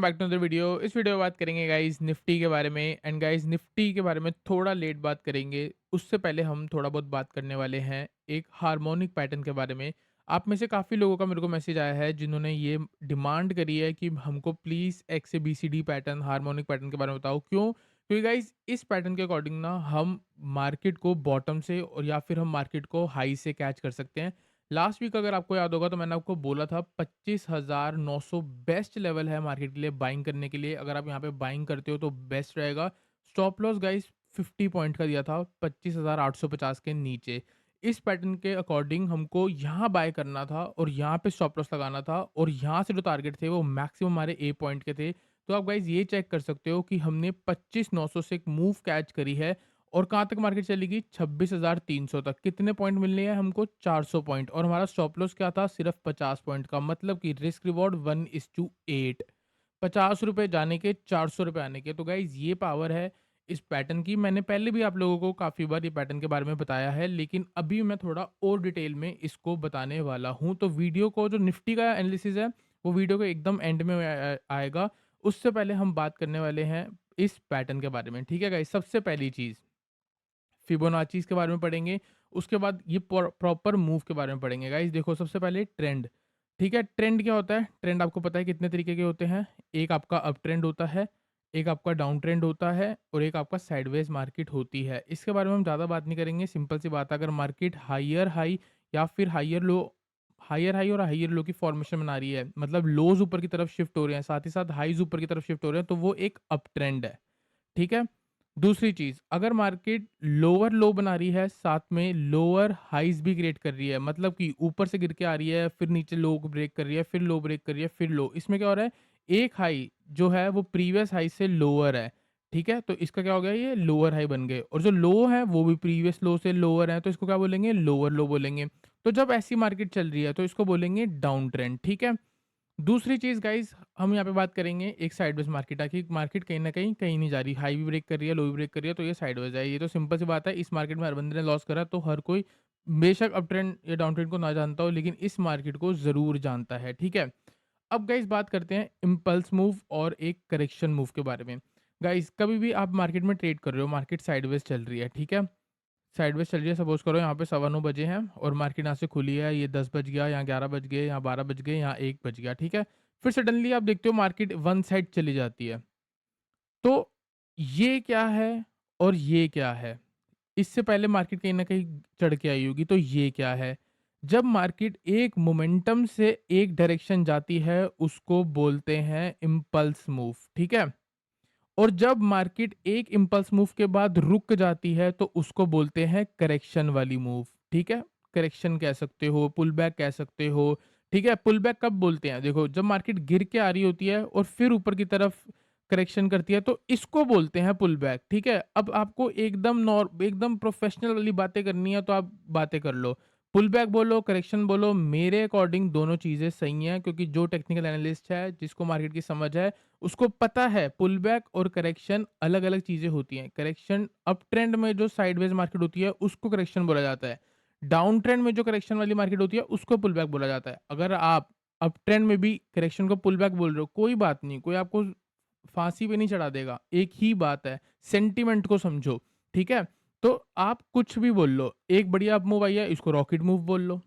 Back to the video. इस video में बात करेंगे गाइस निफ्टी के बारे में। एंड गाइस निफ्टी के बारे में थोड़ा लेट बात करेंगे। उससे पहले हम थोड़ा बहुत बात करने वाले हैं एक हार्मोनिक पैटर्न के बारे में। आप में से काफ़ी लोगों का मेरे को मैसेज आया है जिन्होंने ये डिमांड करी है कि हमको please X A B C D pattern harmonic pattern के बारे में बताओ। क्यों? क्योंकि गाइस इस पैटर्न के अकॉर्डिंग ना हम मार्केट को बॉटम से और या फिर हम मार्केट को हाई से कैच कर सकते हैं। लास्ट वीक अगर आपको याद होगा तो मैंने आपको बोला था 25,900 बेस्ट लेवल है मार्केट के लिए बाइंग करने के लिए। अगर आप यहाँ पे बाइंग करते हो तो बेस्ट रहेगा। स्टॉप लॉस गाइस 50 पॉइंट का दिया था 25,850 के नीचे। इस पैटर्न के अकॉर्डिंग हमको यहाँ बाय करना था और यहाँ पे स्टॉप लॉस लगाना था और यहाँ से जो टारगेट थे वो मैक्सिमम हमारे ए पॉइंट के थे। तो आप गाइज ये चेक कर सकते हो कि हमने 25,900 से एक मूव कैच करी है और कहाँ तक मार्केट चलेगी 26,300 तक। कितने पॉइंट मिलने हैं हमको? 400 पॉइंट। और हमारा स्टॉप लॉस क्या था? सिर्फ 50 पॉइंट का। मतलब कि रिस्क रिवॉर्ड 1:8। 50 रुपए जाने के 400 रुपए आने के। तो गाइज ये पावर है इस पैटर्न की। मैंने पहले भी आप लोगों को काफ़ी बार ये पैटर्न के बारे में बताया है, लेकिन अभी मैं थोड़ा और डिटेल में इसको बताने वाला हूँ। तो वीडियो को जो निफ्टी का एनालिसिस है वो वीडियो के एकदम एंड में आएगा। उससे पहले हम बात करने वाले हैं इस पैटर्न के बारे में। ठीक है गाइज, सबसे पहली चीज़ फिबोनाची के बारे में पढ़ेंगे। उसके बाद ये प्रॉपर मूव के बारे में पढ़ेंगे। गाइस देखो, सबसे पहले ट्रेंड। ठीक है, ट्रेंड क्या होता है? ट्रेंड आपको पता है कितने तरीके के होते हैं। एक आपका अप ट्रेंड होता है, एक आपका डाउन ट्रेंड होता है और एक आपका साइडवेज मार्केट होती है। इसके बारे में हम ज़्यादा बात नहीं करेंगे। सिंपल सी बात है, अगर मार्केट हायर हाई या फिर हायर हाई और हायर लो की फॉर्मेशन बना रही है, मतलब लोज ऊपर की तरफ शिफ्ट हो रहे हैं, साथ ही साथ हाईज ऊपर की तरफ शिफ्ट हो रहे हैं, तो वो एक अप ट्रेंड है। ठीक है। दूसरी चीज, अगर मार्केट लोअर लो बना रही है, साथ में लोअर हाइज भी क्रिएट कर रही है, मतलब कि ऊपर से गिर के आ रही है, फिर नीचे लो ब्रेक कर रही है, फिर लो ब्रेक कर रही है, फिर लो, इसमें क्या हो रहा है? एक हाई जो है वो प्रीवियस हाई से लोअर है। ठीक है, तो इसका क्या हो गया? ये लोअर हाई बन गए। और जो लो है वो भी प्रीवियस लो से लोअर है, तो इसको क्या बोलेंगे? लोअर लो बोलेंगे। तो जब ऐसी मार्केट चल रही है तो इसको बोलेंगे डाउन ट्रेंड। ठीक है। दूसरी चीज़ गाइज़, हम यहाँ पे बात करेंगे एक साइडवेज मार्केट की। मार्केट कहीं न कहीं नहीं जा रही, हाई भी ब्रेक कर रही है, लो भी ब्रेक कर रही है, तो ये साइडवेज है। ये तो सिंपल सी बात है। इस मार्केट में हर बंदे ने लॉस करा, तो हर कोई बेशक अप ट्रेंड या डाउन ट्रेंड को ना जानता हो, लेकिन इस मार्केट को ज़रूर जानता है। ठीक है? अब गाइज़ बात करते हैं इम्पल्स मूव और एक करेक्शन मूव के बारे में। गाइज़ कभी भी आप मार्केट में ट्रेड कर रहे हो, मार्केट साइडवेज चल रही है, ठीक है? साइडवेज चल रही है, सपोज़ करो यहाँ पे 9:15 बजे हैं और मार्केट यहाँ से खुली है, ये 10 बज गया, यहाँ 11 बज गए, यहाँ 12 बज गए, यहाँ 1 बज गया, ठीक है? फिर सडनली आप देखते हो मार्केट वन साइड चली जाती है। तो ये क्या है और ये क्या है? इससे पहले मार्केट कहीं न कहीं चढ़ के आई होगी, तो ये क्या है? जब मार्केट एक मोमेंटम से एक डायरेक्शन जाती है, उसको बोलते हैं इम्पल्स मूव, ठीक है? और जब मार्केट एक इम्पल्स मूव के बाद रुक जाती है तो उसको बोलते हैं करेक्शन वाली मूव। ठीक है, करेक्शन कह सकते हो, पुल बैक कह सकते हो। ठीक है, पुल बैक कब बोलते हैं? देखो, जब मार्केट गिर के आ रही होती है और फिर ऊपर की तरफ करेक्शन करती है, तो इसको बोलते हैं पुल बैक। ठीक है, अब आपको एकदम प्रोफेशनल वाली बातें करनी है तो आप बातें कर लो। पुल बैक बोलो, करेक्शन बोलो, मेरे अकॉर्डिंग दोनों चीज़ें सही हैं, क्योंकि जो टेक्निकल एनालिस्ट है, जिसको मार्केट की समझ है, उसको पता है पुल बैक और करेक्शन अलग-अलग चीज़ें होती हैं। करेक्शन अप ट्रेंड में जो साइडवेज मार्केट होती है, उसको करेक्शन बोला जाता है। डाउन ट्रेंड में जो करेक्शन वाली मार्केट होती है, उसको पुल बैक बोला जाता है। अगर आप अप ट्रेंड में भी करेक्शन को पुल बैक बोल रहे हो, कोई बात नहीं, कोई आपको फांसी पे नहीं चढ़ा देगा। एक ही बात है, सेंटिमेंट को समझो, ठीक है? तो आप कुछ भी बोल लो, एक बढ़िया मूव आई है, इसको रॉकेट मूव बोल लो।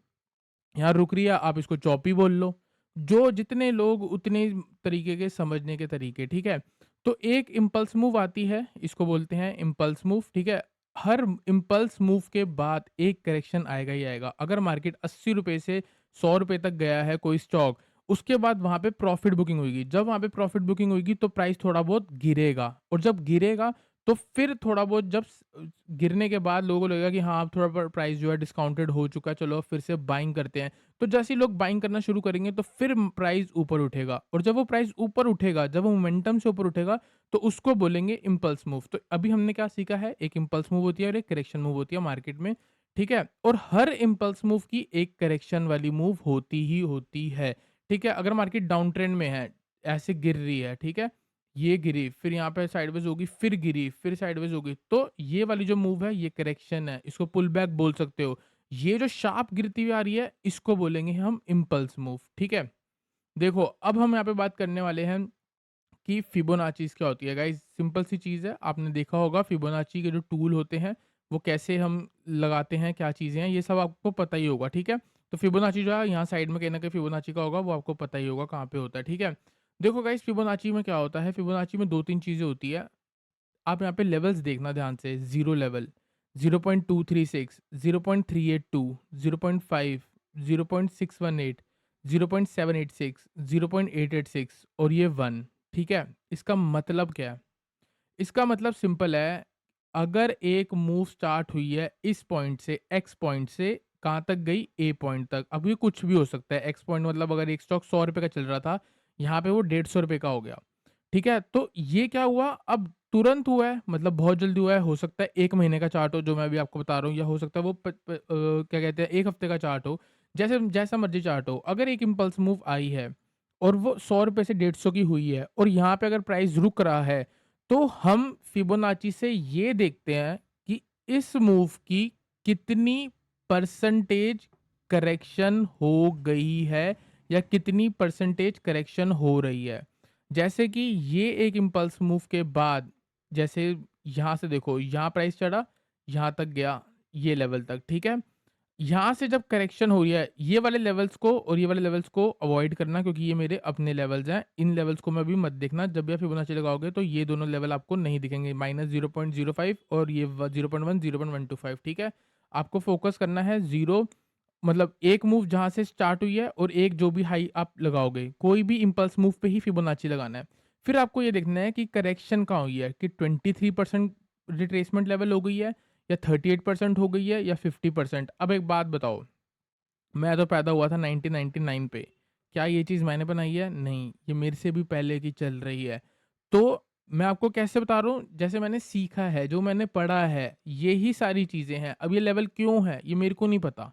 यहाँ रुक रही है, आप इसको चॉपी बोल लो। जो जितने लोग उतने तरीके के समझने के तरीके, ठीक है? तो एक इम्पल्स मूव आती है, इसको बोलते हैं इम्पल्स मूव, ठीक है? हर इम्पल्स मूव के बाद एक करेक्शन आएगा ही आएगा। अगर मार्केट ₹80 से ₹100 तक गया है कोई स्टॉक, उसके बाद वहाँ पे प्रॉफिट बुकिंग होएगी। जब वहाँ पे प्रॉफिट बुकिंग होएगी तो प्राइस थोड़ा बहुत गिरेगा, और जब गिरेगा तो फिर थोड़ा बहुत गिरने के बाद लोगों को लगेगा कि हाँ, अब थोड़ा प्राइस जो है डिस्काउंटेड हो चुका है, चलो फिर से बाइंग करते हैं। तो जैसे ही लोग बाइंग करना शुरू करेंगे तो फिर प्राइस ऊपर उठेगा, और जब वो प्राइस ऊपर उठेगा, जब वो मोमेंटम से ऊपर उठेगा, तो उसको बोलेंगे इम्पल्स मूव। तो अभी हमने क्या सीखा है? एक इम्पल्स मूव होती है और एक करेक्शन मूव होती है मार्केट में, ठीक है? और हर इम्पल्स मूव की एक करेक्शन वाली मूव होती ही होती है, ठीक है? अगर मार्केट डाउन ट्रेंड में है, ऐसे गिर रही है, ठीक है? ये गिरी, फिर यहाँ पे साइडवेज होगी, फिर गिरी, फिर साइडवेज होगी, तो ये वाली जो मूव है ये करेक्शन है, इसको पुल बैक बोल सकते हो। ये जो शार्प गिरती हुई आ रही है, इसको बोलेंगे हम इम्पल्स मूव, ठीक है? देखो, अब हम यहाँ पे बात करने वाले हैं कि फिबोनाचीज़ क्या होती है। गाइज़ सिंपल सी चीज़ है, आपने देखा होगा फिबोनाची के जो टूल होते हैं, वो कैसे हम लगाते हैं, क्या चीज़ें हैं, ये सब आपको पता ही होगा, ठीक है? तो फिबोनाची जो है यहाँ साइड में कहीं न कहीं फिबोनाची का होगा, वो आपको पता ही होगा कहाँ पे होता है, ठीक है? देखो गाइज़ फिबोनाची में क्या होता है, फिबोनाची में 2-3 चीज़ें होती है। आप यहाँ पे लेवल्स देखना ध्यान से, 0 लेवल, 0.236, 0.382, 0.5, 0.618, 0.786, 0.886 और ये 1, ठीक है? इसका मतलब क्या है? इसका मतलब सिंपल है, अगर एक मूव स्टार्ट हुई है इस पॉइंट से, एक्स पॉइंट से, कहाँ तक गई? ए पॉइंट तक। अब ये कुछ भी हो सकता है, एक्स पॉइंट मतलब अगर एक स्टॉक ₹100 का चल रहा था, यहाँ पे वो ₹150 का हो गया। ठीक है? तो ये क्या हुआ, अब तुरंत हुआ है, मतलब बहुत जल्दी हुआ है, हो सकता है 1 महीने का चार्ट हो जो मैं अभी आपको बता रहा हूँ, या हो सकता है वो क्या कहते हैं 1 हफ्ते का चार्ट हो, जैसे जैसा मर्ज़ी चार्ट हो। अगर एक इम्पल्स मूव आई है और वो ₹100 से 150 की हुई है और यहाँ पे अगर प्राइस रुक रहा है, तो हम फिबोनाची से ये देखते हैं कि इस मूव की कितनी परसेंटेज करेक्शन हो गई है या कितनी परसेंटेज करेक्शन हो रही है। जैसे कि ये एक इम्पल्स मूव के बाद, जैसे यहाँ से देखो, यहाँ प्राइस चढ़ा, यहाँ तक गया, ये लेवल तक, ठीक है? यहाँ से जब करेक्शन हो रही है, ये वाले लेवल्स को और ये वाले लेवल्स को अवॉइड करना, क्योंकि ये मेरे अपने लेवल्स हैं। इन लेवल्स को मैं अभी मत देखना। जब भी आप फिबोनाची लगाओगे तो ये दोनों लेवल आपको नहीं दिखेंगे, -0.05 और ये 0.1, 0.125, ठीक है? आपको फ़ोकस करना है 0, मतलब एक मूव जहाँ से स्टार्ट हुई है और एक जो भी हाई आप लगाओगे, कोई भी इम्पल्स मूव पे ही फिबोनाची लगाना है। फिर आपको ये देखना है कि करेक्शन कहाँ हुई है, कि 23% रिट्रेसमेंट लेवल हो गई है, या 38% हो गई है, या 50%। अब एक बात बताओ, मैं तो पैदा हुआ था 1999 पे। क्या ये चीज़ मैंने बनाई है? नहीं, ये मेरे से भी पहले की चल रही है। तो मैं आपको कैसे बता रहा हूँ, जैसे मैंने सीखा है, जो मैंने पढ़ा है, यही सारी चीज़ें हैं। अब ये लेवल क्यों है, ये मेरे को नहीं पता।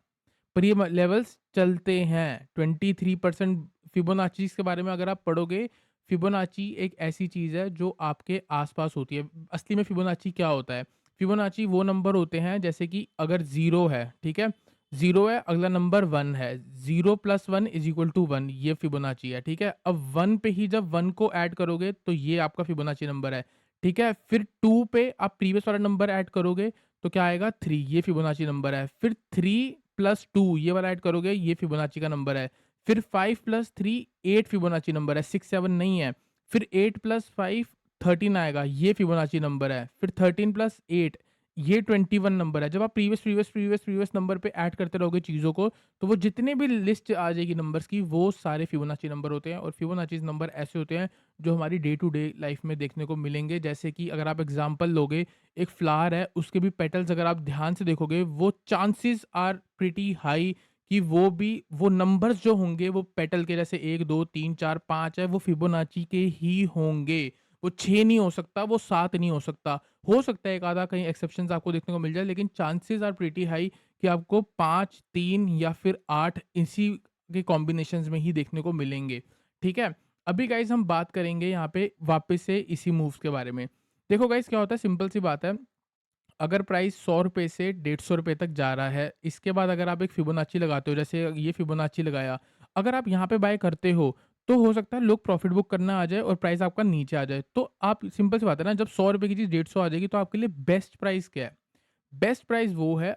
पर ये लेवल्स चलते हैं। 23% फिबोनाची के बारे में अगर आप पढ़ोगे, फिबोनाची एक ऐसी चीज़ है जो आपके आसपास होती है। असली में फिबोनाची क्या होता है? फिबोनाची वो नंबर होते हैं, जैसे कि अगर 0 है, ठीक है? 0 है, अगला नंबर 1 है, 0 + 1 = 1, ये फिबोनाची है, ठीक है? अब 1 पे ही जब 1 को ऐड करोगे तो ये आपका फिबोनाची नंबर है, ठीक है? फिर 2 पे आप प्रीवियस वाला नंबर ऐड करोगे तो क्या आएगा? 3, ये फिबोनाची नंबर है। फिर 3 + 2 ये वाला ऐड करोगे, ये फिबोनाची का नंबर है। फिर 5 + 3 8 फिबोनाची नंबर है, 6 7 नहीं है। फिर 8 + 5 13 आएगा, ये फिबोनाची नंबर है। फिर 13 + 8 ये 21 नंबर है। जब आप प्रीवियस नंबर पे ऐड करते रहोगे चीज़ों को, तो वो जितने भी लिस्ट आ जाएगी नंबर्स की, वो सारे फिबोनाची नंबर होते हैं। और फिबोनाचीज़ नंबर ऐसे होते हैं जो हमारी डे टू डे लाइफ में देखने को मिलेंगे। जैसे कि अगर आप एग्ज़ाम्पल लोगे, एक फ्लावर है, उसके भी पेटल्स अगर आप ध्यान से देखोगे, वो चांसेस आर प्रिटी हाई कि वो नंबर्स जो होंगे वो पेटल के, जैसे 1 2 3 4 5 है, वो फिबोनाची के ही होंगे। वो 6 नहीं हो सकता, वो 7 नहीं हो सकता। हो सकता है एक आधा कहीं एक्सेप्शंस आपको देखने को मिल जाए, लेकिन चांसेस आर प्रिटी हाई कि आपको 5 3 या फिर 8 इसी के कॉम्बिनेशंस में ही देखने को मिलेंगे। ठीक है? अभी गाइज़ हम बात करेंगे यहाँ पे वापस से इसी मूव्स के बारे में। देखो गाइज़ क्या होता है, सिंपल सी बात है, अगर प्राइस ₹100 से ₹150 तक जा रहा है, इसके बाद अगर आप एक फिबोनाची लगाते हो, जैसे ये फिबोनाची लगाया, अगर आप यहाँ पे बाय करते हो, तो हो सकता है लोग प्रॉफिट बुक करना आ जाए और प्राइस आपका नीचे आ जाए। तो आप, सिंपल सी बात है ना, जब ₹100 की चीज़ 150 आ जाएगी, तो आपके लिए बेस्ट प्राइस क्या है? बेस्ट प्राइस वो है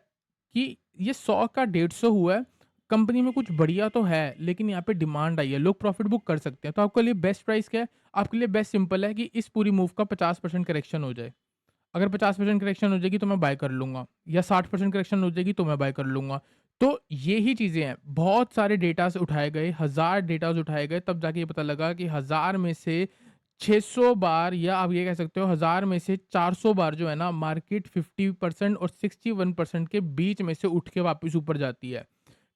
कि ये 100 का 150 हुआ है, कंपनी में कुछ बढ़िया तो है, लेकिन यहाँ पे डिमांड आई है, लोग प्रॉफिट बुक कर सकते हैं। तो आपके लिए बेस्ट प्राइस क्या है? आपके लिए बेस्ट सिंपल है कि इस पूरी मूव का 50% करेक्शन हो जाए। अगर 50% करेक्शन हो जाएगी तो मैं बाय कर लूँगा, या 60% करेक्शन हो जाएगी तो मैं बाय कर लूँगा। तो ये ही चीज़ें हैं। बहुत सारे डेटाज़ उठाए गए, हज़ार डेटाज़ उठाए गए, तब जाके ये पता लगा कि 1000 में से 600 बार, या आप ये कह सकते हो 1000 में से 400 बार जो है ना, मार्केट 50% और 61% के बीच में से उठ के वापस ऊपर जाती है।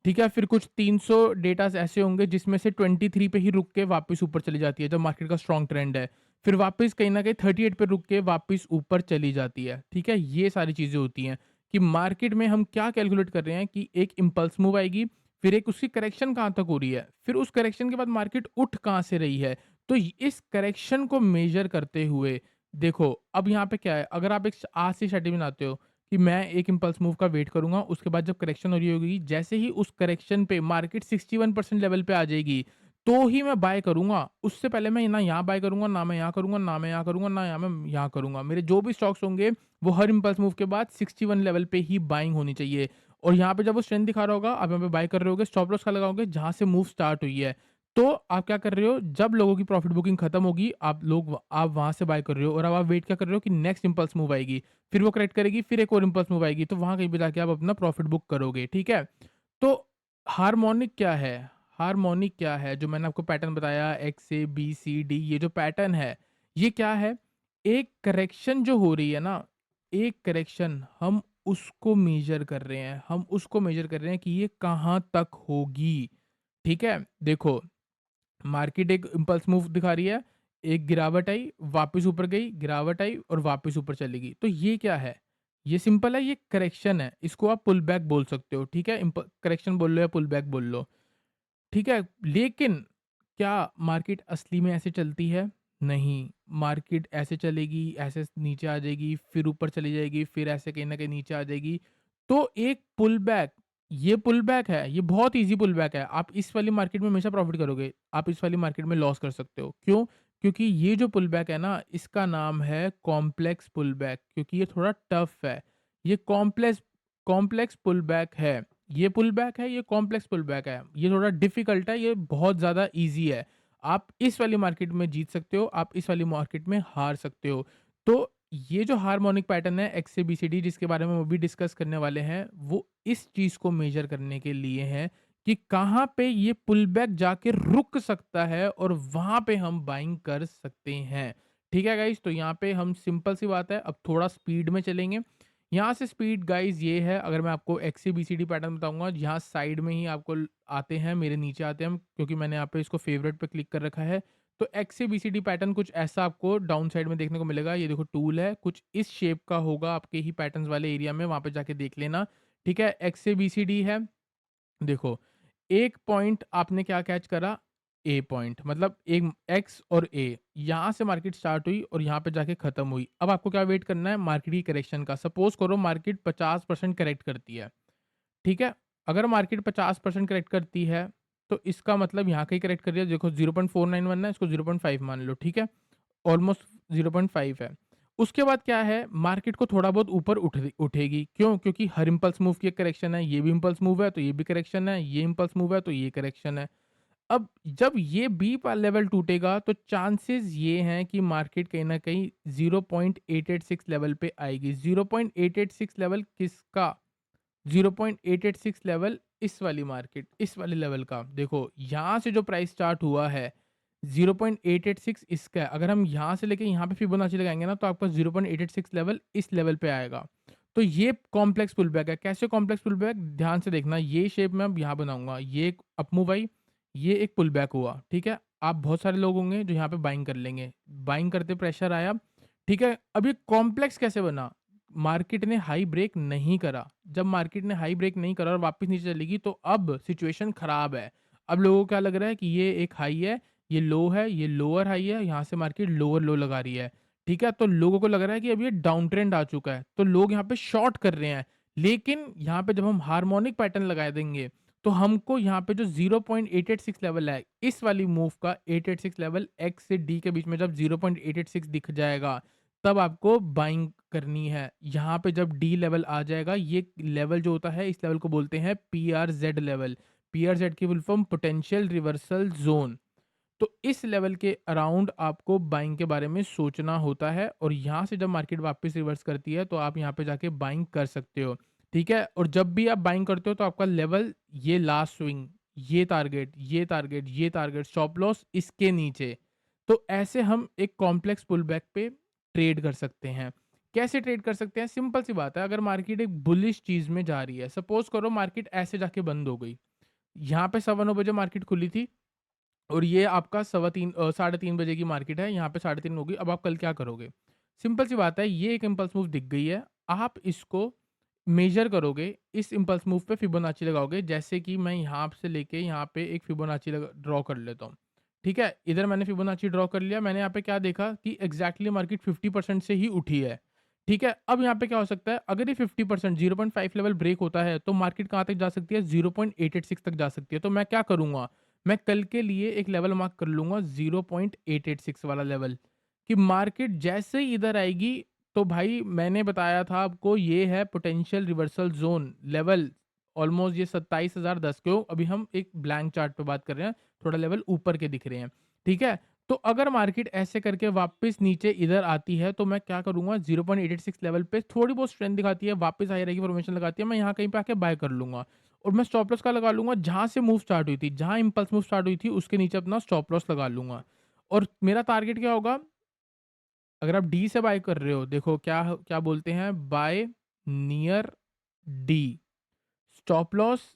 ठीक है? फिर कुछ 300 डेटाज़ ऐसे होंगे जिसमें से 23 पे ही रुक के वापस ऊपर चली जाती है, जब मार्केट का स्ट्रॉन्ग ट्रेंड है। फिर वापस कहीं न कहीं 38 पे रुक के वापस ऊपर चली जाती है। ठीक है? ये सारी चीज़ें होती हैं कि मार्केट में हम क्या कैलकुलेट कर रहे हैं कि एक इम्पल्स मूव आएगी, फिर एक उसकी करेक्शन कहाँ तक हो रही है, फिर उस करेक्शन के बाद मार्केट उठ कहाँ से रही है। तो इस करेक्शन को मेज़र करते हुए देखो, अब यहाँ पे क्या है, अगर आप एक आज से स्ट्रैटेजी बनाते हो कि मैं एक इम्पल्स मूव का वेट करूँगा, उसके बाद जब करेक्शन हो रही होगी, जैसे ही उस करेक्शन पे मार्केट 61% लेवल पे आ जाएगी, तो ही मैं बाय करूँगा। उससे पहले मैं ना यहाँ बाय करूँगा, ना मैं यहाँ करूँगा, ना मैं यहाँ करूँगा, ना यहाँ मैं यहाँ करूँगा। मेरे जो भी स्टॉक्स होंगे, वो हर इम्पल्स मूव के बाद 61 लेवल पे ही बाइंग होनी चाहिए। और यहाँ पे जब वो स्ट्रेंथ दिखा रहा होगा, आप यहाँ पे बाय कर रहे होगे, स्टॉप लॉस का लगाओगे जहाँ से मूव स्टार्ट हुई है। तो आप क्या कर रहे हो, जब लोगों की प्रॉफिट बुकिंग खत्म होगी, आप वहाँ से बाय कर रहे हो और अब आप वेट क्या कर रहे हो कि नेक्स्ट इम्पल्स मूव आएगी। फिर वो करेक्ट करेगी, फिर एक और इम्पल्स मूव आएगी, तो वहाँ कहीं पे जाके आप अपना प्रॉफिट बुक करोगे, ठीक है? तो हार्मोनिक क्या है? हार्मोनिक क्या है? जो मैंने आपको पैटर्न बताया x, A, B, C, D, ये जो पैटर्न है, ये क्या है? एक करेक्शन जो हो रही है ना, एक करेक्शन हम उसको मेज़र कर रहे हैं। हम उसको मेज़र कर रहे हैं कि ये कहाँ तक होगी, ठीक है? देखो, मार्केट एक इम्पल्स मूव दिखा रही है, एक गिरावट आई, वापस ऊपर गई, गिरावट आई और वापस ऊपर चली गई। तो ये क्या है? ये सिंपल है, ये करेक्शन है। इसको आप पुल बैक बोल सकते हो, ठीक है? करेक्शन बोल लो या पुल बैक बोल लो, ठीक है? लेकिन क्या मार्केट असली में ऐसे चलती है? नहीं, मार्केट ऐसे चलेगी, ऐसे नीचे आ जाएगी, फिर ऊपर चली जाएगी, फिर ऐसे कहीं न कहीं नीचे आ जाएगी। तो एक पुल बैक, ये पुल बैक है, ये बहुत ईज़ी पुल बैक है। आप इस वाली मार्केट में हमेशा प्रॉफ़िट करोगे, आप इस वाली मार्केट में लॉस कर सकते हो। क्यों? क्योंकि ये जो पुल बैक है ना, इसका नाम है कॉम्प्लेक्स पुल बैक, क्योंकि ये थोड़ा टफ है। ये कॉम्प्लेक्स कॉम्प्लेक्स पुल बैक है। ये पुल बैक है, ये कॉम्प्लेक्स पुल बैक है। ये थोड़ा डिफ़िकल्ट है, ये बहुत ज़्यादा ईज़ी है। आप इस वाली मार्केट में जीत सकते हो, आप इस वाली मार्केट में हार सकते हो। तो ये जो हार्मोनिक पैटर्न है एक्स-ए-बी-सी-डी, जिसके बारे में वो भी डिस्कस करने वाले हैं, वो इस चीज़ को मेज़र करने के लिए है कि कहाँ पे ये पुल बैक जाके रुक सकता है और वहाँ पे हम बाइंग कर सकते हैं। ठीक है गाइज़? तो यहाँ पे हम सिंपल सी बात है, अब थोड़ा स्पीड में चलेंगे। यहाँ से स्पीड गाइज़ ये है, अगर मैं आपको एक्स-ए-बी-सी-डी पैटर्न बताऊँगा, यहाँ साइड में ही आपको आते हैं, मेरे नीचे आते हैं, क्योंकि मैंने यहाँ पे इसको फेवरेट पे क्लिक कर रखा है। तो एक्स-ए-बी-सी-डी पैटर्न कुछ ऐसा आपको डाउन साइड में देखने को मिलेगा। ये देखो टूल है, कुछ इस शेप का होगा आपके ही पैटर्न्स वाले एरिया में, वहाँ पे जाके देख लेना। ठीक है? एक्स-ए-बी-सी-डी है। देखो, एक पॉइंट आपने क्या कैच करा? ए पॉइंट, मतलब एक एक्स और ए, यहाँ से मार्केट स्टार्ट हुई और यहाँ पे जाके खत्म हुई। अब आपको क्या वेट करना है? मार्केट की करेक्शन का। सपोज़ करो मार्केट 50% करेक्ट करती है, ठीक है? अगर मार्केट 50% करेक्ट करती है, तो इसका मतलब यहाँ कहीं करेक्ट कर रही है। देखो 0.491 है, इसको 0.5 मान लो, ठीक है? ऑलमोस्ट 0.5 है। उसके बाद क्या है, मार्केट को थोड़ा बहुत ऊपर उठेगी। क्यों? क्योंकि हर इम्पल्स मूव की एक करेक्शन है, ये भी इम्पल्स मूव है तो ये भी करेक्शन है, ये इम्पल्स मूव है तो ये करेक्शन है। अब जब ये बी पा लेवल टूटेगा, तो चांसेस ये हैं कि मार्केट कहीं न कहीं 0.886 लेवल पे आएगी। 0.886 लेवल किसका? 0.886 लेवल इस वाली मार्केट, इस वाले लेवल का। देखो, यहाँ से जो प्राइस स्टार्ट हुआ है, 0.886 इसका है। अगर हम यहाँ से लेके यहाँ पे फिबोनाची लगाएँगे ना, तो आपका 0.886 लेवल इस लेवल पे आएगा। तो ये कॉम्प्लेक्स पुलबैक है। कैसे कॉम्प्लेक्स पुलबैक? ध्यान से देखना, ये शेप मैं अब यहाँ बनाऊँगा। ये एक अप मूव आई, ये एक पुलबैक हुआ, ठीक है? आप बहुत सारे लोग होंगे जो यहाँ पे बाइंग कर लेंगे। बाइंग करते प्रेशर आया, ठीक है? अब ये कॉम्प्लेक्स कैसे बना? मार्केट ने हाई ब्रेक नहीं करा। जब मार्केट ने हाई ब्रेक नहीं करा और वापस नीचे चलेगी, तो अब सिचुएशन खराब है। अब लोगों को क्या लग रहा है कि ये एक हाई है, ये लो है, ये लोअर हाई है, यहाँ से मार्केट लोअर लो लगा रही है। ठीक है? तो लोगों को लग रहा है कि अब ये डाउन ट्रेंड आ चुका है, तो लोग यहाँ पे शॉर्ट कर रहे हैं। लेकिन यहाँ पे जब हम हार्मोनिक पैटर्न लगा देंगे, तो हमको यहाँ पे जो 0.886 लेवल है, इस वाली मूव का 886 लेवल एक्स से डी के बीच में जब 0.886 दिख जाएगा, तब आपको बाइंग करनी है। यहाँ पे जब डी लेवल आ जाएगा, ये लेवल जो होता है, इस लेवल को बोलते हैं पीआरज़ेड लेवल। पीआरज़ेड की full form potential reversal zone. तो इस लेवल के अराउंड आपको बाइंग के बारे में सोचना होता है, और यहाँ से जब मार्केट वापस रिवर्स करती है, तो आप यहाँ पे जाके बाइंग कर सकते हो। ठीक है? और जब भी आप बाइंग करते हो, तो आपका लेवल ये लास्ट स्विंग, ये टारगेट, ये टारगेट, ये टारगेट, स्टॉप लॉस इसके नीचे। तो ऐसे हम एक कॉम्प्लेक्स पुल बैक पे ट्रेड कर सकते हैं। कैसे ट्रेड कर सकते हैं? सिंपल सी बात है, अगर मार्केट एक बुलिश चीज़ में जा रही है, सपोज़ करो मार्केट ऐसे जाके बंद हो गई। यहाँ पे सवा 9 बजे मार्केट खुली थी, और ये आपका साढ़े 3 बजे की मार्केट है, यहाँ पे साढ़े 3 होगी। अब आप कल क्या करोगे? सिंपल सी बात है, ये एक इम्पल्स मूव दिख गई है, आप इसको मेज़र करोगे, इस इम्पल्स मूव पे फिबोनाची लगाओगे। जैसे कि मैं यहाँ से लेके यहाँ पे एक फिबोनाची ड्रॉ कर लेता हूँ, ठीक है? इधर मैंने फिबोनाची ड्रॉ कर लिया, मैंने यहाँ पे क्या देखा कि एग्ज़ैक्टली मार्केट 50% से ही उठी है, ठीक है? अब यहाँ पे क्या हो सकता है, अगर ये 50% 0.5 लेवल ब्रेक होता है, तो मार्केट कहाँ तक जा सकती है? 0.886 तक जा सकती है। तो मैं क्या करूँगा? मैं कल के लिए एक लेवल मार्क कर लूँगा 0.886 वाला लेवल, कि मार्केट जैसे ही इधर आएगी, तो भाई मैंने बताया था आपको ये है potential reversal zone level, almost ये 27,010। क्यों? अभी हम एक ब्लैंक चार्ट पे बात कर रहे हैं, थोड़ा लेवल ऊपर के दिख रहे हैं, ठीक है? तो अगर मार्केट ऐसे करके वापस नीचे इधर आती है, तो मैं क्या करूँगा, 0.886 लेवल पे थोड़ी बहुत स्ट्रेंथ दिखाती है, वापस हाई रहेगी, फॉर्मेशन लगाती है, मैं यहाँ कहीं पे आके बाय कर लूँगा। और मैं स्टॉप लॉस का लगा लूँगा जहाँ से मूव स्टार्ट हुई थी, जहाँ इम्पल्स मूव स्टार्ट हुई थी उसके नीचे अपना स्टॉप लॉस लगा लूँगा। और मेरा टारगेट क्या होगा, अगर आप डी से बाय कर रहे हो, देखो क्या बोलते हैं, buy near D, stop loss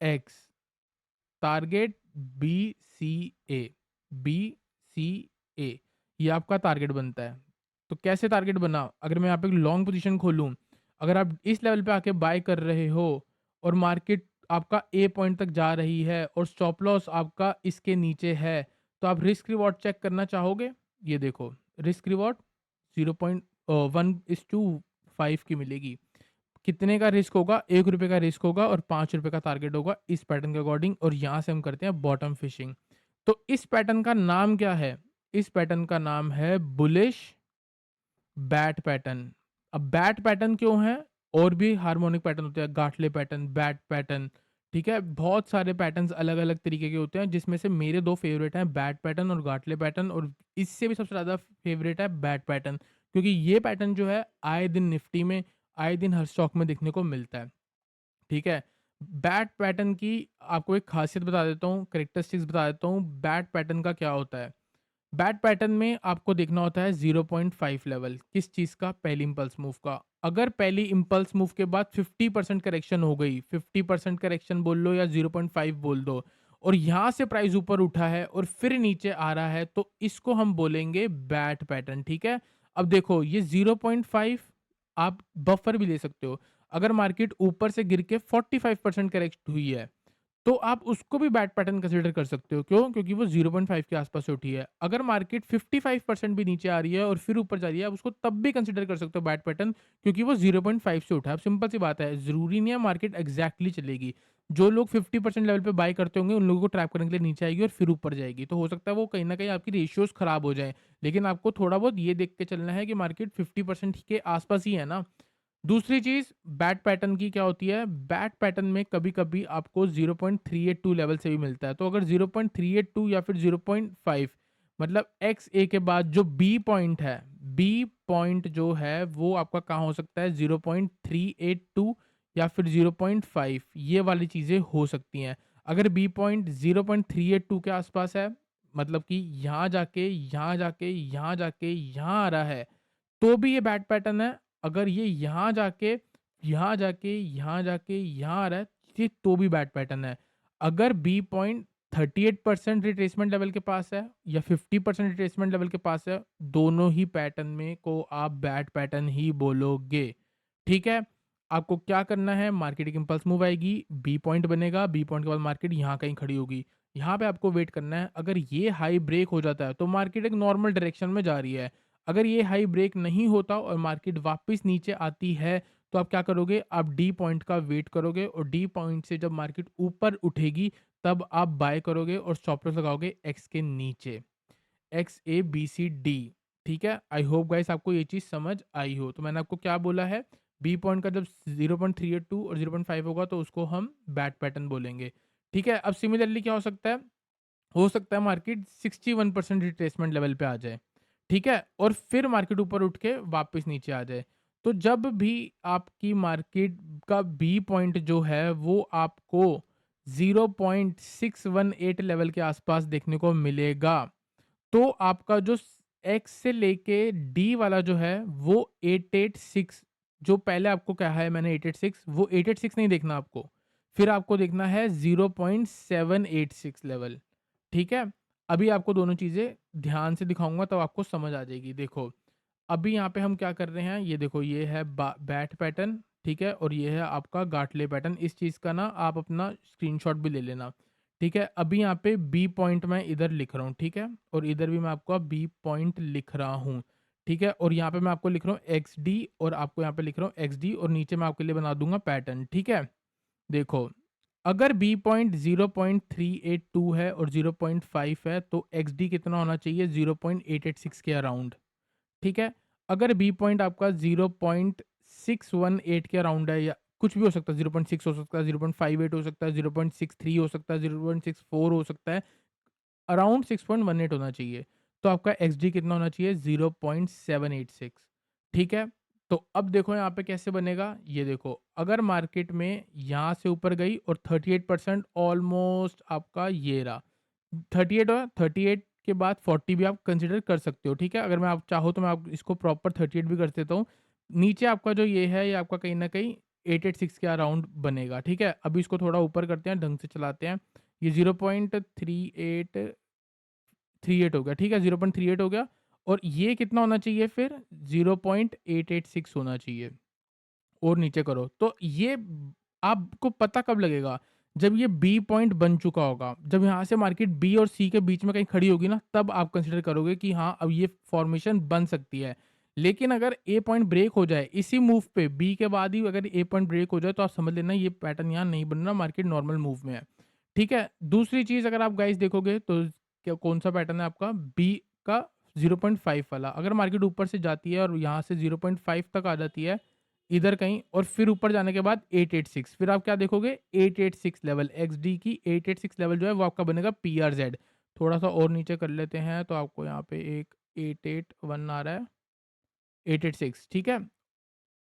X, target B C A, B C A, ये आपका टारगेट बनता है। तो कैसे टारगेट बना, अगर मैं यहाँ पे एक लॉन्ग पोजीशन खोलूँ, अगर आप इस लेवल पे आके बाय कर रहे हो और मार्केट आपका ए पॉइंट तक जा रही है और स्टॉप लॉस आपका इसके नीचे है, तो आप रिस्क रिवॉर्ड चेक करना चाहोगे? ये देखो, रिस्क रिवॉर्ड 0.1:5 की मिलेगी। कितने का रिस्क होगा? ₹1 का रिस्क होगा और ₹5 का टारगेट होगा इस पैटर्न के अकॉर्डिंग, और यहाँ से हम करते हैं बॉटम फिशिंग। तो इस पैटर्न का नाम क्या है? इस पैटर्न का नाम है बुलिश बैट पैटर्न। अब बैट पैटर्न क्यों है? और भी हार्मोनिक पैटर्न होते हैं, गाठले पैटर्न, बैट पैटर्न, ठीक है? बहुत सारे पैटर्न्स अलग-अलग तरीके के होते हैं, जिसमें से मेरे 2 फेवरेट हैं, बैट पैटर्न और गाठले पैटर्न, और इससे भी सबसे ज़्यादा फेवरेट है बैट पैटर्न, क्योंकि ये पैटर्न जो है आए दिन निफ्टी में, आए दिन हर स्टॉक में देखने को मिलता है, ठीक है? बैट पैटर्न की आपको एक खासियत बता देता हूँ, कैरेक्टरिस्टिक्स बता देता हूँ, बैट पैटर्न का क्या होता है? बैट पैटर्न में आपको देखना होता है 0.5 लेवल, किस चीज़ का? पहली इम्पल्स मूव का। अगर पहली इम्पल्स मूव के बाद 50% करेक्शन हो गई, 50% करेक्शन बोल लो या 0.5 बोल दो, और यहाँ से प्राइस ऊपर उठा है और फिर नीचे आ रहा है, तो इसको हम बोलेंगे बैट पैटर्न, ठीक है? अब देखो ये 0.5 आप बफर भी ले सकते हो। अगर मार्केट ऊपर से गिर के 45% करेक्ट हुई है, तो आप उसको भी बैड पैटर्न कंसीडर कर सकते हो। क्यों? क्योंकि वो 0.5 के आसपास से उठी है। अगर मार्केट 55% भी नीचे आ रही है और फिर ऊपर जा रही है, आप उसको तब भी कंसीडर कर सकते हो बैड पैटर्न, क्योंकि वो 0.5 से उठा है। अब सिंपल सी बात है, ज़रूरी नहीं है मार्केट एग्ज़ैक्टली चलेगी। जो लोग 50% लेवल पे बाय करते होंगे, उन लोगों को ट्रैप करने के लिए नीचे आएगी और फिर ऊपर जाएगी। तो हो सकता है वो कहीं न कहीं आपकी रेशियोज़ खराब हो जाएँ। लेकिन आपको थोड़ा बहुत ये देख के चलना है कि मार्केट 50% के आसपास ही है ना। दूसरी चीज़ बैट पैटर्न की क्या होती है, बैट पैटर्न में कभी-कभी आपको 0.382 लेवल से भी मिलता है। तो अगर 0.382 या फिर 0.5, मतलब XA के बाद जो बी पॉइंट है, बी पॉइंट जो है वो आपका कहाँ हो सकता है, 0.382 या फिर 0.5, ये वाली चीज़ें हो सकती हैं। अगर बी पॉइंट 0.382 के आसपास है, मतलब कि यहाँ जाके, यहाँ जाके, यहाँ जाके, यहाँ आ रहा है, तो भी ये बैट पैटर्न है। अगर ये यहाँ जाके, यहाँ जाके, यहाँ जाके, यहाँ आ रहा है, ये तो भी बैट पैटर्न है। अगर बी पॉइंट 38% रिट्रेसमेंट लेवल के पास है या 50% रिट्रेसमेंट लेवल के पास है, दोनों ही पैटर्न में को आप बैट पैटर्न ही बोलोगे, ठीक है? आपको क्या करना है, मार्केट एक इम्पल्स मूव आएगी, बी पॉइंट बनेगा, बी पॉइंट के बाद मार्केट यहाँ कहीं खड़ी होगी। यहाँ पे आपको वेट करना है। अगर ये हाई ब्रेक हो जाता है, तो मार्केट एक नॉर्मल डायरेक्शन में जा रही है। अगर ये हाई ब्रेक नहीं होता और मार्केट वापस नीचे आती है, तो आप क्या करोगे, आप डी पॉइंट का वेट करोगे, और डी पॉइंट से जब मार्केट ऊपर उठेगी, तब आप बाय करोगे और स्टॉप लॉस लगाओगे एक्स के नीचे, X A B C D, ठीक है? आई होप गाइस आपको ये चीज़ समझ आई हो। तो मैंने आपको क्या बोला है, बी पॉइंट का जब 0.382 और 0.5 होगा, तो उसको हम बैट पैटर्न बोलेंगे, ठीक है? अब सिमिलरली क्या हो सकता है मार्केट 61% रिट्रेसमेंट लेवल पे आ जाए, ठीक है? और फिर मार्केट ऊपर उठ के वापस नीचे आ जाए। तो जब भी आपकी मार्केट का बी पॉइंट जो है वो आपको 0.618 लेवल के आसपास देखने को मिलेगा, तो आपका जो एक्स से लेके डी वाला जो है वो 886, जो पहले आपको कहा है मैंने 886, वो 886 नहीं देखना आपको, फिर आपको देखना है 0.786 लेवल, ठीक है? अभी आपको दोनों चीज़ें ध्यान से दिखाऊँगा, तब आपको समझ आ जाएगी। देखो, अभी यहाँ पे हम क्या कर रहे हैं, ये देखो, ये है बा बैट पैटर्न, ठीक है? और ये है आपका गाटले पैटर्न। इस चीज़ का ना आप अपना स्क्रीनशॉट भी ले लेना, ठीक है? अभी यहाँ पे बी पॉइंट मैं इधर लिख रहा हूँ, ठीक है? और इधर भी मैं आपको बी पॉइंट लिख रहा हूँ, ठीक है? और यहाँ पे मैं आपको लिख रहा हूँ एक्सडी, और आपको यहाँ पे लिख रहा हूँ एक्सडी, और नीचे मैं आपके लिए बना दूँगा पैटर्न, ठीक है? देखो, अगर बी पॉइंट 0.382 है और 0.5 है तो एक्सडी कितना होना चाहिए? 0.886 के अराउंड, ठीक है? अगर बी पॉइंट आपका 0.618 के अराउंड है या कुछ भी हो सकता है, 0.6 हो सकता है, 0.58 हो सकता है, 0.63 हो सकता है, 0.64 हो सकता है, अराउंड 6.18 होना चाहिए। तो आपका एक्सडी कितना होना चाहिए? 0.786, ठीक है? तो अब देखो यहाँ पे कैसे बनेगा, ये देखो, अगर मार्केट में यहाँ से ऊपर गई और 38% ऑलमोस्ट आपका ये रहा, 38 हुआ, 38 के बाद 40 भी आप कंसीडर कर सकते हो, ठीक है? अगर मैं आप चाहो तो मैं आप इसको प्रॉपर 38 भी कर देता हूँ। नीचे आपका जो ये है, ये आपका कहीं न कहीं 886 के अराउंड बनेगा, ठीक है? अभी इसको थोड़ा ऊपर करते हैं, ढंग से चलाते हैं। ये 0.3838 हो गया, ठीक है? 0.38 हो गया और ये कितना होना चाहिए फिर? 0.886 होना चाहिए। और नीचे करो। तो ये आपको पता कब लगेगा? जब ये बी पॉइंट बन चुका होगा। जब यहाँ से मार्केट बी और सी के बीच में कहीं खड़ी होगी ना, तब आप कंसीडर करोगे कि हाँ, अब ये फॉर्मेशन बन सकती है। लेकिन अगर ए पॉइंट ब्रेक हो जाए, इसी मूव पे बी के बाद ही अगर ए पॉइंट ब्रेक हो जाए, तो आप समझ लेना ये पैटर्न यहाँ नहीं बन रहा, मार्केट नॉर्मल मूव में है। ठीक है? दूसरी चीज़ अगर आप गाइस देखोगे तो क्या कौन-सा पैटर्न है आपका? बी का 0.5 वाला। अगर मार्केट ऊपर से जाती है और यहाँ से 0.5 तक आ जाती है, इधर कहीं, और फिर ऊपर जाने के बाद 886, फिर आप क्या देखोगे? 886 लेवल, एक्सडी की 886 लेवल जो है वो आपका बनेगा पीआरजेड। थोड़ा-सा और नीचे कर लेते हैं तो आपको यहाँ पे एक 881 आ रहा है, 886, ठीक है?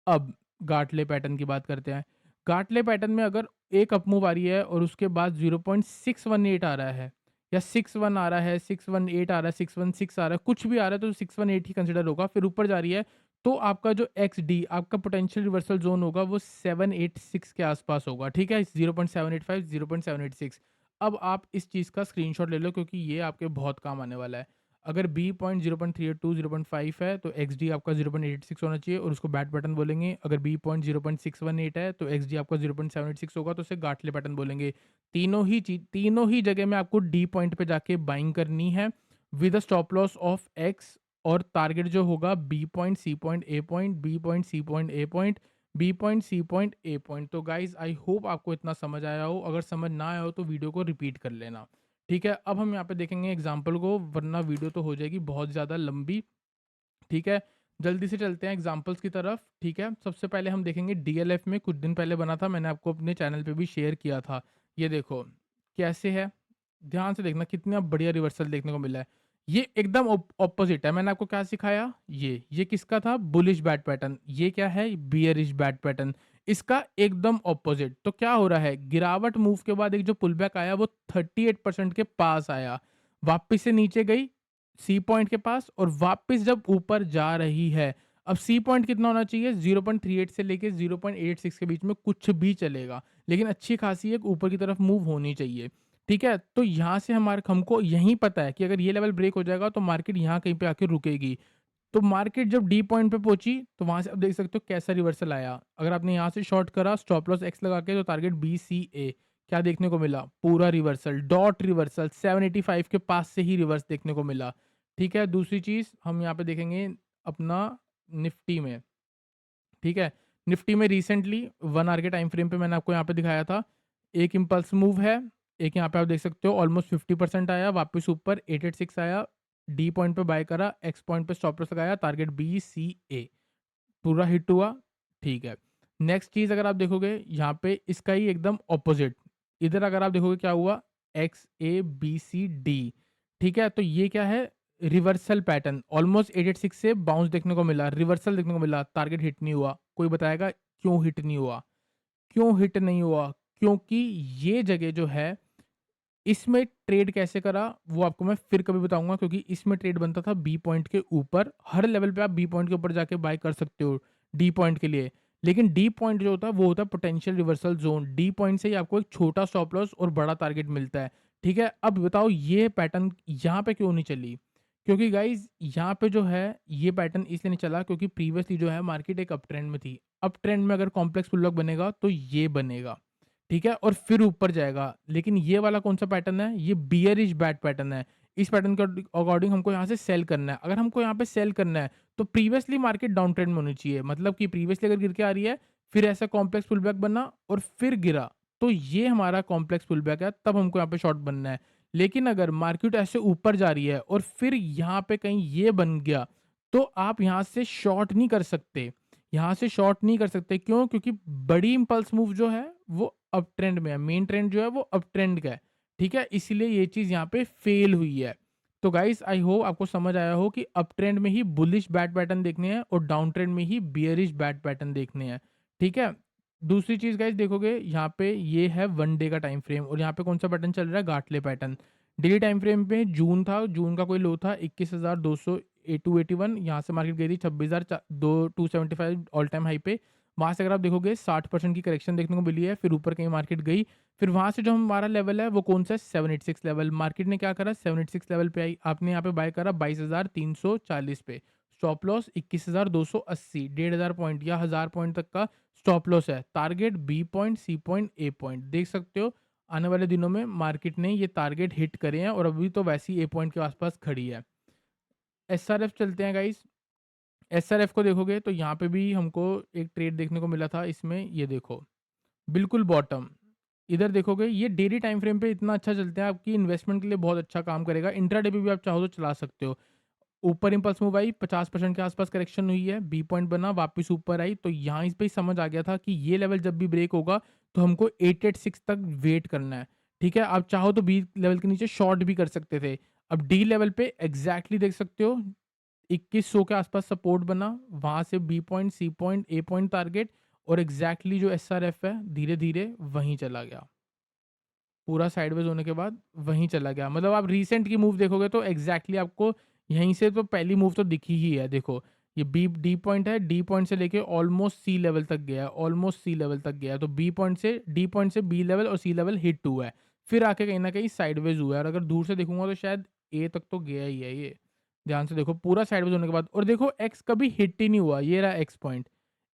अब गाटले पैटर्न की बात करते हैं। गाटले पैटर्न में अगर एक अप मूव आ रही है और उसके बाद 0.618 आ रहा है या 61 आ रहा है, 618 आ रहा है, 616 आ रहा है, कुछ भी आ रहा है तो 618 ही कंसिडर होगा। फिर ऊपर जा रही है तो आपका जो एक्सडी आपका पोटेंशियल रिवर्सल ज़ोन होगा वो 786 के आसपास होगा, ठीक है? 0.785, 0.786। अब आप इस चीज़ का स्क्रीनशॉट ले लो क्योंकि ये आपके बहुत काम आने वाला है। अगर बी पॉइंट 0.382 0.5 है तो एक्सडी आपका 0.86 होना चाहिए और उसको बैट पैटर्न बोलेंगे। अगर बी पॉइंट 0.618 है तो एक्सडी आपका 0.786 होगा तो उसे गाटले पैटर्न बोलेंगे। तीनों ही जगह में आपको डी पॉइंट पे जाके बाइंग करनी है with a stop loss of X, और टारगेट जो होगा B point, C point, A point, B point, C point, A point, B point, C point, A point. तो गाइज आई होप आपको इतना समझ आया हो। अगर समझ ना आया हो तो वीडियो को रिपीट कर लेना। ठीक है, अब हम यहाँ पे देखेंगे एग्जाम्पल को, वरना वीडियो तो हो जाएगी बहुत ज़्यादा लंबी। ठीक है, जल्दी से चलते हैं एग्जाम्पल्स की तरफ। ठीक है, सबसे पहले हम देखेंगे डीएलएफ में, कुछ दिन पहले बना था, मैंने आपको अपने चैनल पे भी शेयर किया था। ये देखो कैसे है, ध्यान से देखना कितना बढ़िया रिवर्सल देखने को मिला है। ये एकदम ऑपोजिट है। मैंने आपको क्या सिखाया? ये किसका था? Bullish bat pattern. ये क्या है? Bearish bat pattern. इसका एकदम ऑपोजिट। तो क्या हो रहा है? गिरावट मूव के बाद एक जो पुल बैक आया वो 38% के पास आया, वापिस से नीचे गई सी पॉइंट के पास, और वापस जब ऊपर जा रही है, अब सी पॉइंट कितना होना चाहिए? 0.38 से लेके 0.86 के बीच में कुछ भी चलेगा, लेकिन अच्छी खासी एक ऊपर की तरफ मूव होनी चाहिए। ठीक है, तो यहाँ से हमारे हमको यही पता है कि अगर ये लेवल ब्रेक हो जाएगा तो मार्केट यहाँ कहीं पे आके रुकेगी। तो मार्केट जब डी पॉइंट पे पहुंची तो वहां से आप देख सकते हो कैसा रिवर्सल आया। अगर आपने यहाँ से शॉर्ट करा स्टॉप लॉस एक्स लगा के तो टारगेट बी सी ए, क्या देखने को मिला? पूरा रिवर्सल, डॉट रिवर्सल, 785 के पास से ही रिवर्स देखने को मिला। ठीक है, दूसरी चीज़ हम यहाँ पे देखेंगे अपना निफ्टी में। ठीक है, निफ्टी में रिसेंटली 1 आवर के टाइम फ्रेम पे मैंने आपको यहाँ पे दिखाया था, एक इम्पल्स मूव है, एक यहाँ पे आप देख सकते हो ऑलमोस्ट 50% आया, वापस ऊपर 886 आया, डी पॉइंट पे बाय करा, एक्स पॉइंट पे स्टॉप लॉस लगाया, टारगेट बी सी ए, पूरा हिट हुआ। ठीक है, नेक्स्ट चीज़ अगर आप देखोगे यहाँ पे इसका ही एकदम ऑपोजिट, इधर अगर आप देखोगे क्या हुआ? X A B C D. ठीक है, तो ये क्या है? रिवर्सल पैटर्न, ऑलमोस्ट 886 से बाउंस देखने को मिला, रिवर्सल देखने को मिला, टारगेट हिट नहीं हुआ। कोई बताएगा क्यों हिट नहीं हुआ? क्यों हिट नहीं हुआ? क्योंकि ये जगह जो है, इसमें ट्रेड कैसे करा वो आपको मैं फिर कभी बताऊंगा, क्योंकि इसमें ट्रेड बनता था बी पॉइंट के ऊपर। हर लेवल पे आप बी पॉइंट के ऊपर जाके बाय कर सकते हो डी पॉइंट के लिए, लेकिन डी पॉइंट जो होता है वो होता है potential reversal zone. D point से ही आपको एक छोटा स्टॉप लॉस और बड़ा टारगेट मिलता है। ठीक है, अब बताओ ये पैटर्न यहाँ पे क्यों नहीं चली? क्योंकि गाइज यहाँ पे जो है ये पैटर्न इसलिए नहीं चला क्योंकि प्रीवियसली जो है मार्केट एक अप ट्रेंड में थी। अप ट्रेंड में अगर कॉम्प्लेक्स पुलबैक बनेगा तो ये बनेगा, ठीक है, और फिर ऊपर जाएगा। लेकिन ये वाला कौन-सा पैटर्न है? ये बियरिश बैट पैटर्न है। इस पैटर्न के अकॉर्डिंग हमको यहाँ से सेल करना है। अगर हमको यहाँ पे सेल करना है, तो प्रीवियसली मार्केट डाउन ट्रेंड में होनी चाहिए। मतलब कि प्रीवियसली अगर गिर के आ रही है, फिर ऐसा कॉम्प्लेक्स पुलबैक बना और फिर गिरा, तो ये हमारा कॉम्प्लेक्स पुल बैक है, तब हमको यहाँ पे शॉर्ट बनना है। लेकिन अगर मार्केट ऐसे ऊपर जा रही है और फिर यहाँ पे कहीं ये बन गया, तो आप यहाँ से शॉर्ट नहीं कर सकते। यहाँ से शॉर्ट नहीं कर सकते, क्यों? क्योंकि बड़ी इम्पल्स मूव जो है वो अप ट्रेंड में है, मेन ट्रेंड जो है वो अप ट्रेंड का है, ठीक है? इसीलिए ये चीज़ यहाँ पे फेल हुई है। तो गाइस आई होप आपको समझ आया हो कि अप ट्रेंड में ही बुलिश बैट पैटर्न देखने हैं और डाउन ट्रेंड में ही बियरिश बैट पैटर्न देखने हैं, ठीक है? दूसरी चीज़ गाइस देखोगे यहाँ पे ये है 1 डे का टाइम फ्रेम और यहाँ पे कौन-सा पैटर्न चल रहा है? गाटले पैटर्न। डेली टाइम फ्रेम पे जून था, जून का कोई लो था 21,200 281, यहाँ से मार्केट गई थी 26,275 ऑल टाइम हाई पे। वहाँ से अगर आप देखोगे 60% की करेक्शन देखने को मिली है, फिर ऊपर कहीं मार्केट गई, फिर वहाँ से जो हमारा लेवल है वो कौन-सा है? 786 लेवल। मार्केट ने क्या करा? 786 लेवल पे आई, आपने यहाँ पे बाय करा 22,340 पे। स्टॉप लॉस 21,280, 1,500 पॉइंट या 1000 पॉइंट तक का स्टॉप लॉस है। Target B point, C point, A point. देख सकते हो आने वाले दिनों में मार्केट ने ये टारगेट हिट करे हैं और अभी तो वैसे ही ए पॉइंट के आसपास खड़ी है। एसआरएफ चलते हैं गाइस। एसआरएफ को देखोगे तो यहाँ पे भी हमको एक ट्रेड देखने को मिला था, इसमें ये देखो बिल्कुल बॉटम। इधर देखोगे ये डेली टाइम फ्रेम पे इतना अच्छा चलते हैं, आपकी इन्वेस्टमेंट के लिए बहुत अच्छा काम करेगा। इंट्राडे पे भी आप चाहो तो चला सकते हो। ऊपर इम्पल्स मूव आई, 50% के आसपास करेक्शन हुई है, बी पॉइंट बना, वापस ऊपर आई, तो यहाँ इस पे ही समझ आ गया था कि ये लेवल जब भी ब्रेक होगा तो हमको 886 तक वेट करना है, ठीक है? आप चाहो तो बी लेवल के नीचे शॉर्ट भी कर सकते थे। अब डी लेवल पे एग्जैक्टली देख सकते हो 2100 के आसपास सपोर्ट बना, वहाँ से B point, C point, A point target और एग्जैक्टली जो एसआरएफ है धीरे-धीरे वहीं चला गया। पूरा साइडवेज होने के बाद वहीं चला गया। मतलब आप रीसेंट की मूव देखोगे तो एग्जैक्टली आपको यहीं से तो पहली मूव तो दिखी ही है। देखो ये बी डी पॉइंट है, डी पॉइंट से लेके ऑलमोस्ट सी लेवल तक गया है, ऑलमोस्ट सी लेवल तक गया है। तो बी पॉइंट से डी पॉइंट से बी लेवल और सी लेवल हिट हुआ है, फिर आके कहीं ना कहीं साइडवेज हुआ है और अगर दूर से देखूंगा तो शायद ए तक तो गया ही है ये। ध्यान से देखो पूरा साइडवेज होने के बाद, और देखो एक्स कभी हिट ही नहीं हुआ, ये रहा एक्स पॉइंट।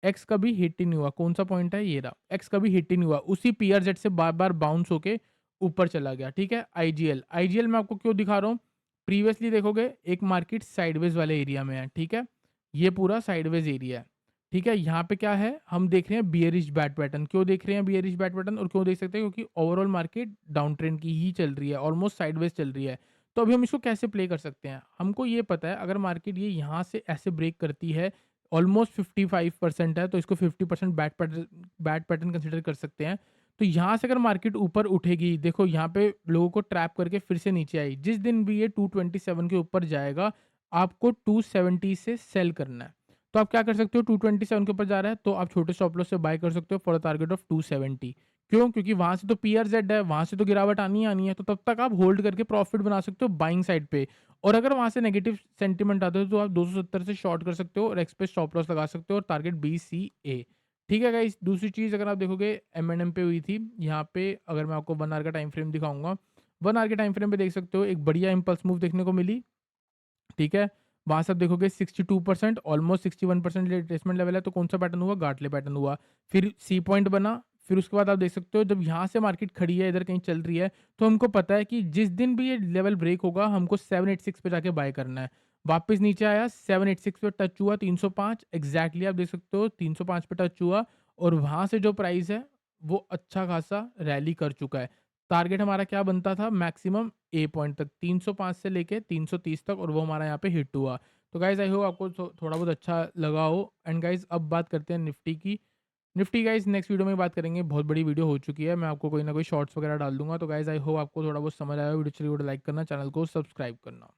एक्स कभी हिट ही नहीं हुआ, कौन सा पॉइंट है? ये रहा, एक्स कभी हिट ही नहीं हुआ, उसी पीआर जेड से बार बार बाउंस होके ऊपर चला गया, ठीक है? आईजीएल, आईजीएल मैं आपको क्यों दिखा रहा हूँ? प्रीवियसली देखोगे एक मार्केट साइडवेज वाले एरिया में है, ठीक है? ये पूरा साइडवेज एरिया है, ठीक है? यहाँ पे क्या है? हम देख रहे हैं बियरिश बैट पैटर्न। क्यों देख रहे हैं बियरिश बैट पैटर्न और क्यों देख सकते हैं? क्योंकि ओवरऑल मार्केट डाउन ट्रेंड की ही चल रही है, ऑलमोस्ट साइडवेज चल रही है। तो अभी हम इसको कैसे प्ले कर सकते हैं? हमको ये पता है अगर मार्केट ये यहाँ से ऐसे ब्रेक करती है, ऑलमोस्ट 55% है, तो इसको 50% बैट पैटर्न कंसिडर कर सकते हैं। तो यहाँ से अगर मार्केट ऊपर उठेगी, देखो यहाँ पे लोगों को ट्रैप करके फिर से नीचे आई, जिस दिन भी ये 227 के ऊपर जाएगा आपको 270 से सेल करना है। तो आप क्या कर सकते हो? 227 के ऊपर जा रहा है तो आप छोटे स्टॉप लॉस से बाय कर सकते हो फॉर द टारगेट ऑफ 270। क्यों? क्योंकि वहां से तो पीआर जेड है, वहां से तो गिरावट आनी ही आनी है, तो तब तक आप होल्ड करके प्रॉफिट बना सकते हो बाइंग साइड पे। और अगर वहां से नेगेटिव सेंटीमेंट आता है तो आप 270 से शॉर्ट कर सकते हो और एक्स पे स्टॉप लॉस लगा सकते हो और टारगेट बी सी ए। ठीक है गाइस, दूसरी चीज़ अगर आप देखोगे एम पे हुई थी, यहाँ पे अगर मैं आपको 1 आवर का टाइम फ्रेम दिखाऊंगा, 1 आवर के टाइम फ्रेम पे देख सकते हो एक बढ़िया इम्पल्स मूव देखने को मिली, ठीक है? वहाँ से आप देखोगे 62%, ऑलमोस्ट 61% रिट्रेसमेंट लेवल है, तो कौन सा पैटर्न हुआ? गाटले पैटर्न हुआ। फिर सी पॉइंट बना, फिर उसके बाद आप देख सकते हो जब यहाँ से मार्केट खड़ी है, इधर कहीं चल रही है, तो हमको पता है कि जिस दिन भी ये लेवल ब्रेक होगा हमको 786 पे जाके बाय करना है। वापस नीचे आया, 786 पे टच हुआ, 305 एग्जैक्टली आप देख सकते हो 305 पे टच हुआ और वहाँ से जो प्राइस है वो अच्छा खासा रैली कर चुका है। टारगेट हमारा क्या बनता था? मैक्सिमम ए पॉइंट तक 305 से लेके 330 तक, और वो हमारा यहाँ पे हिट हुआ। तो गाइज आई होप आपको थोड़ा बहुत अच्छा लगा हो। एंड गाइज अब बात करते हैं निफ्टी की। निफ्टी गाइज नेक्स्ट वीडियो में बात करेंगे, बहुत बड़ी वीडियो हो चुकी है, मैं आपको कोई ना कोई शॉर्ट्स वगैरह डाल दूंगा। तो गाइज आई होप आपको थोड़ा बहुत समझ आया। वीडियो चलिए लाइक करना, चैनल को सब्सक्राइब करना।